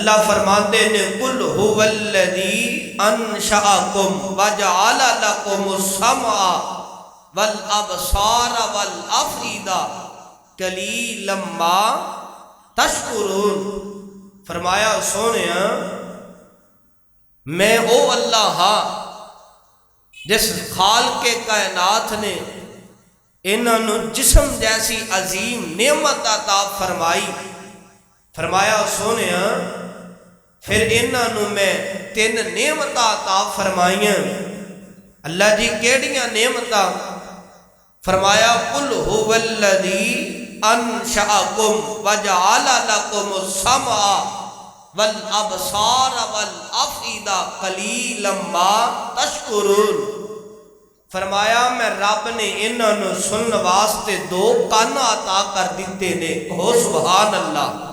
اللہ فرماتے ہیں قل هو الذی انشأکم وجعل لکم السمع والابصار والافئدہ قلیلا ما تشکرون۔ فرمایا سونیا میں او اللہ ہاں جس خالق کائنات نے انہوں جسم جیسی عظیم نعمت عطا فرمائی۔ فرمایا سونیا پھر انہوں میں 3 نعمت عطا فرمائیاں۔ اللہ جی کیڑیاں نعمت؟ فرمایا قل هو الذی انشأکم وجعل لکم السمع والابصار والافئدہ قلیلا ما تشکرون۔ فرمایا میں رب نے انہوں سنن واسطے 2 کان عطا کر دیتے نے، ہو سبحان اللہ۔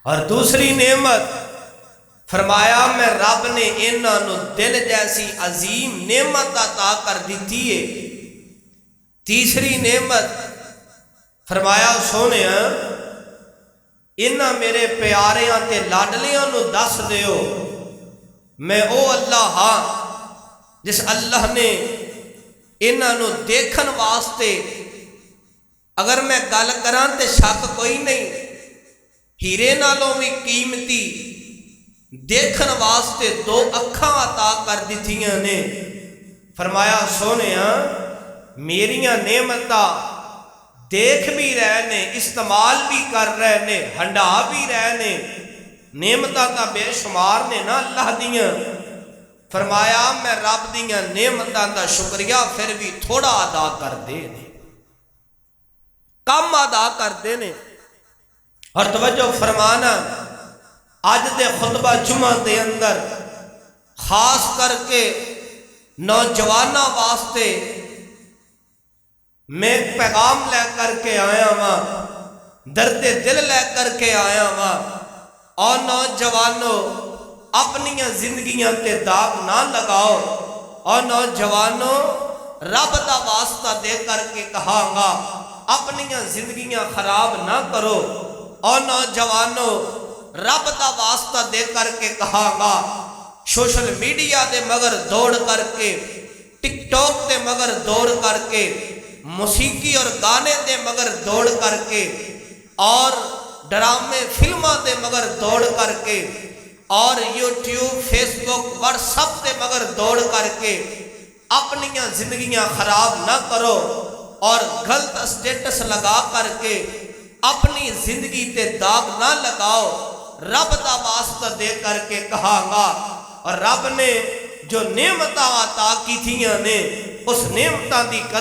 اور دوسری نعمت فرمایا میں رب نے انہوں دل جیسی عظیم نعمت عطا کر دیتی ہے۔ تیسری نعمت فرمایا سونیا انہاں میرے پیاریاں تے لاڈلیاں نو دس دیو میں او اللہ ہاں جس اللہ نے انہاں نو دیکھن واسطے، اگر میں گل کراں تے شک کوئی نہیں، ہیرے نالوں بھی قیمتی دیکھن واسطے 2 اکھاں عطا کر دیتیاں نے۔ فرمایا سونیا میریاں نعمتاں دیکھ بھی رہے نے، استعمال بھی کر رہے نے، ہنڈا بھی رہے نے، نعمتاں تا بے شمار نے نا اللہ دیاں۔ فرمایا میں رب دیاں نعمتاں دا شکریہ پھر بھی تھوڑا ادا کر دے نے، کم ادا کر دے نے۔ اور توجہ فرمانا آج دے خطبہ جمعہ دے اندر خاص کر کے نوجوانہ واسطے میں ایک پیغام لے کر کے آیا ہاں، درد دل لے کر کے آیا ہاں۔ اور نوجوانوں اپنی زندگیاں تے داغ نہ لگاؤ، اور نوجوانوں رب دا واسطہ دے کر کے کہاں گا اپنی زندگیاں خراب نہ کرو، اور نوجوانوں رب دا واسطہ دے کر کے کہاں گا سوشل میڈیا دے مگر دوڑ کر کے، ٹک ٹاک دے مگر دوڑ کر کے، موسیقی اور گانے دے مگر دوڑ کر کے، اور ڈرامے فلموں دے مگر دوڑ کر کے، اور یوٹیوب فیس بک واٹس ایپ دے مگر دوڑ کر کے اپنی زندگیاں خراب نہ کرو، اور غلط سٹیٹس لگا کر کے اپنی زندگی تے داغ نہ لگاؤ۔ رب دا واسطہ دے کر کے کہاں گا، اور رب نے جو نعمتاں عطا کی تھیاں نے اس نعمتاں دی